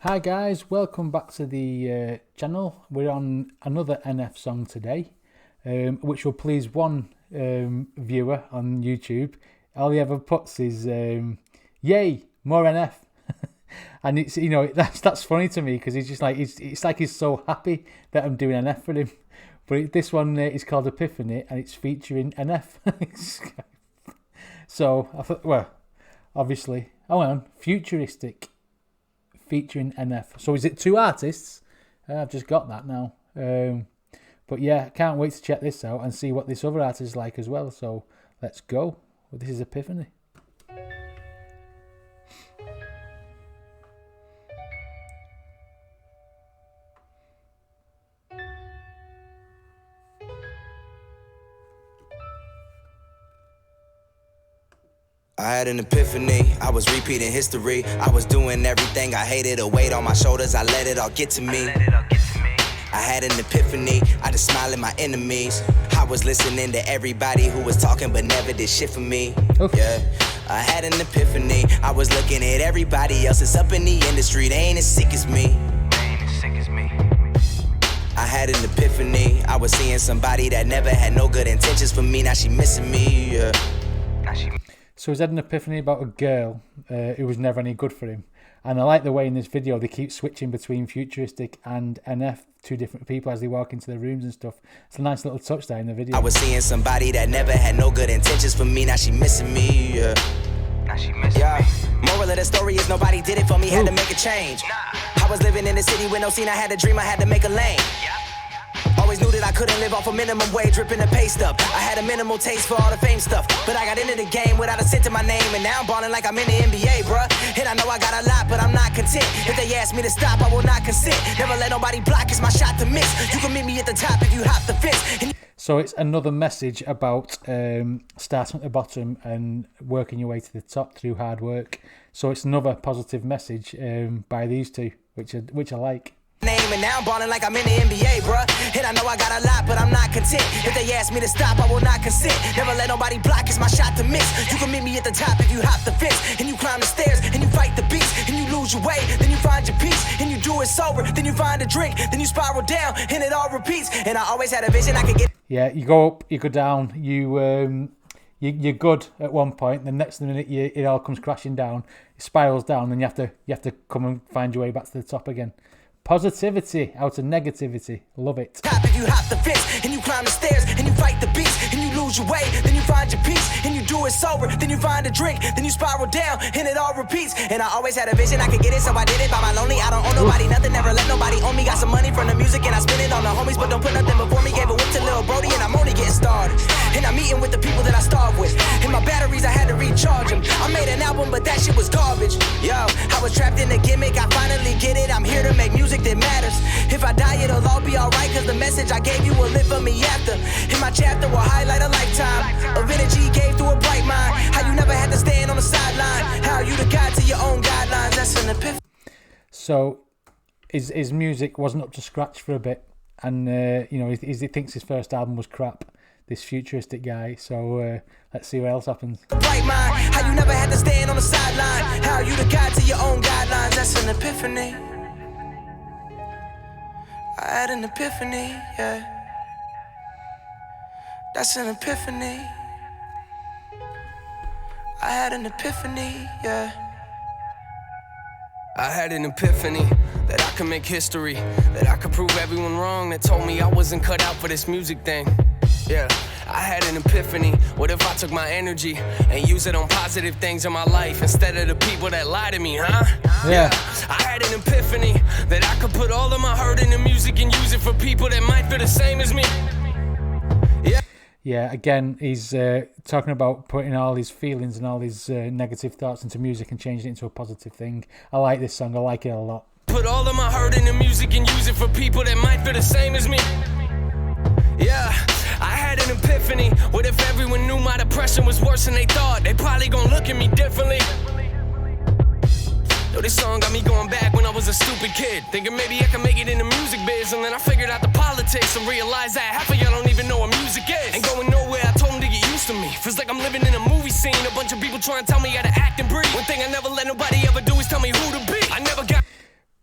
Hi guys, welcome back to the channel. We're on another NF song today, which will please one viewer on YouTube. All he ever puts is, yay, more NF. And it's, you know, that's funny to me because he's just like, it's like he's so happy that I'm doing NF for him. But this one is called Epiphany and it's featuring NF. So I thought, well, obviously, futuristic featuring NF. So is it two artists? I've just got that now. But yeah, can't wait to check this out and see what this other artist is like as well. So let's go. Well, this is Epiphany. I had an epiphany, I was repeating history. I was doing everything I hated, a weight on my shoulders, I let it all get to me. I had an epiphany, I just smiled at my enemies. I was listening to everybody who was talking but never did shit for me. Yeah, I had an epiphany, I was looking at everybody else that's up in the industry, they ain't as sick as me. I had an epiphany, I was seeing somebody that never had no good intentions for me, now she missing me, yeah. So he's had an epiphany about a girl who was never any good for him. And I like the way in this video they keep switching between futuristic and NF, two different people as they walk into their rooms and stuff. It's a nice little touch there in the video. I was seeing somebody that never had no good intentions for me, now she missing me, yeah. Now she missing me. Moral of the story is nobody did it for me, had to make a change. I was living in the city with no scene, I had a dream, I had to make a lane. Always knew that I couldn't live off a minimum wage, ripping the pay stuff. I had a minimal taste for all the fame stuff, but I got into the game without a cent to my name, and now I'm balling like I'm in the NBA, bruh. And I know I got a lot, but I'm not content. If they ask me to stop, I will not consent. Never let nobody block, it's my shot to miss. You can meet me at the top if you hop the fence. So it's another message about starting at the bottom and working your way to the top through hard work. So it's another positive message by these two, which I like. Name and now I'm balling like I'm in the NBA, bruh. And I know I got a lot, but I'm not content. If they ask me to stop, I will not consent. Never let nobody block, it's my shot to miss. You can meet me at the top if you hop the fence. And you climb the stairs, and you fight the beast. And you lose your way, then you find your peace. And you do it sober, then you find a drink. Then you spiral down, and it all repeats. And I always had a vision I could get. Yeah, you go up, you go down, you're good at one point. The next minute, it all comes crashing down. It spirals down, and you have to come and find your way back to the top again. Positivity out of negativity. Love it. Top if you hop the fence and you climb the stairs and you fight the beast and you lose your way, then you find your peace and you do it sober, then you find a drink, then you spiral down and it all repeats. And I always had a vision I could get it, so I did it by my lonely. I don't owe nobody nothing, never let nobody own me. Got some money from the music and I spend it on the homies, but don't put nothing before me. Gave a whip to Lil Brody and I'm only getting started. And I'm meeting with the people that I starve with. And my batteries I had to recharge them. I made an album but that shit was garbage. Yo, I was trapped in a gimmick, I finally get it. I'm here to make music that matters. If I die, it'll all be alright, cause the message I gave you will live for me after. And my chapter will highlight a lifetime of energy gave through a bright mind. How you never had to stand on the sideline. How you the guide to your own guidelines. That's an epiphany. So his music wasn't up to scratch for a bit, and you know, he thinks his first album was crap, this futuristic guy. So let's see what else happens. Bright mind. How you never had to stand on the sideline. How you the guide to your own guidelines. That's an epiphany. I had an epiphany, yeah. That's an epiphany. I had an epiphany, yeah. I had an epiphany that I could make history, that I could prove everyone wrong that told me I wasn't cut out for this music thing. Yeah, I had an epiphany. What if I took my energy and use it on positive things in my life instead of the people that lie to me, huh? Yeah. I had an epiphany that I could put all of my hurt into music and use it for people that might feel the same as me. Yeah. Yeah, again, he's talking about putting all his feelings and all his negative thoughts into music and changing it into a positive thing. I like this song. I like it a lot. Put all of my hurt into music and use it for people that might feel the same as me. Yeah, I had an epiphany. What if everyone knew my depression was worse than they thought? They probably gonna look at me differently. Yo, this song got me going back when I was a stupid kid, thinking maybe I can make it in the music biz. And then I figured out the politics and realized that half of y'all don't even know what music is. Ain't going nowhere, I told them to get used to me. Feels like I'm living in a movie scene, a bunch of people trying to tell me how to act and breathe. One thing I never let nobody ever do is tell me who to be. I never got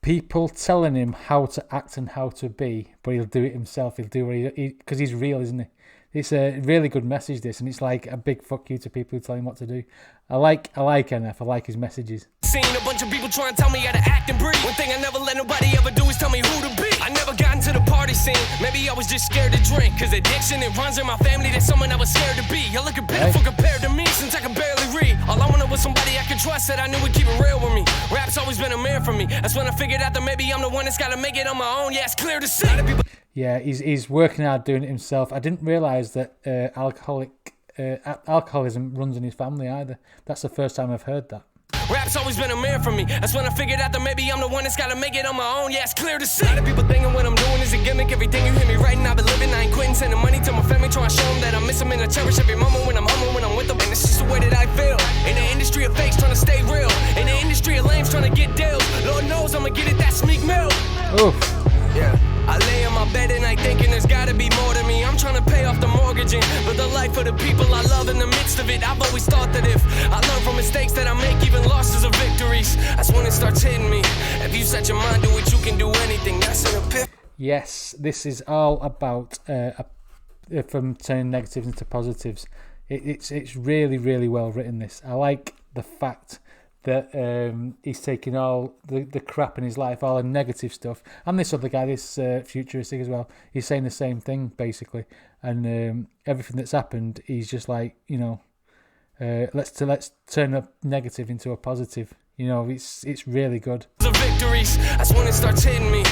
people telling him how to act and how to be, but he'll do it himself. He'll do what because he's real, isn't he? It's a really good message, this, and it's like a big fuck you to people who tell him what to do. I like NF. I like his messages. Seen a bunch of people trying to tell me how to act and breathe. One thing I never let nobody ever do is tell me who to be. I never got into the party scene. Maybe I was just scared to drink. Cause addiction, it runs in my family. That's someone I was scared to be. I look a pitiful compared to me since I can barely read. All I wanted was somebody I could trust that I knew would keep it real with me. Rap's always been a mirror for me. That's when I figured out that maybe I'm the one that's gotta make it on my own. Yeah, it's clear to see. Yeah, he's working hard doing it himself. I didn't realise that alcoholism runs in his family either. That's the first time I've heard that. Rap's always been a mirror for me. That's when I figured out that maybe I'm the one that's gotta make it on my own. Yeah, it's clear to see. A lot of people thinking what I'm doing is a gimmick. Everything you hear me writing, I've been living. I ain't quitting, sending money to my family, trying to show them that I miss them and I cherish every moment when I'm home, when I'm with them. And it's just the way that I feel. In the industry of fakes, trying to stay real. In the industry of lames, trying to get deals. Lord knows I'ma get it, that Meek Mill. Oof. Yeah. I lay in my bed at night thinking there's gotta be more to me. I'm trying to pay off the mortgage and live the life of the people I love in the midst of it. I've always thought that if I learn from mistakes that I make, even losses are victories. That's when it starts hitting me. If you set your mind to it, you can do anything. That's an epiphany. Yes, this is all about from turning negatives into positives. It's really, really well written, this. I like the fact that he's taking all the crap in his life, all the negative stuff, and this other guy, this futuristic as well, he's saying the same thing basically, and everything that's happened, he's just like, you know, let's turn a negative into a positive. You know, it's really good. Victories, that's when it starts hitting me.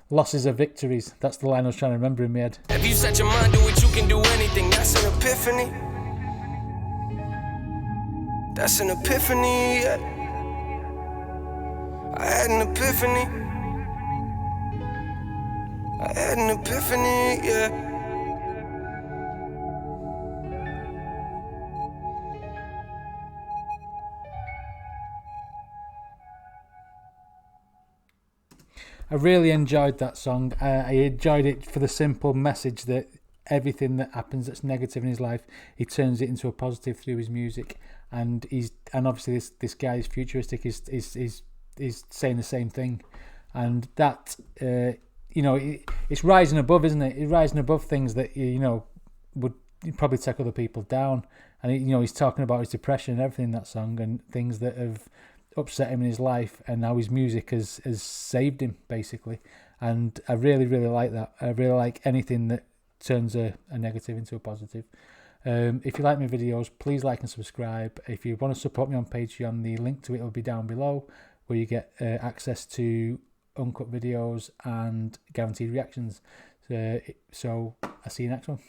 Losses are victories. That's the line I was trying to remember in my head. If you set your mind to it, you can do anything. That's an epiphany. That's an epiphany, yeah. I had an epiphany. I had an epiphany, yeah. I really enjoyed that song. I enjoyed it for the simple message that everything that happens that's negative in his life, he turns it into a positive through his music. And obviously this guy is futuristic, is saying the same thing, and that you know, it's rising above, isn't it? It's rising above things that, you know, would probably take other people down. And you know, he's talking about his depression and everything in that song, and things that have upset him in his life, and how his music has saved him basically. And I really, really like that. I really like anything that turns a negative into a positive. If you like my videos, please like and subscribe. If you want to support me on Patreon, the link to it will be down below, where you get access to uncut videos and guaranteed reactions. So I'll see you next one.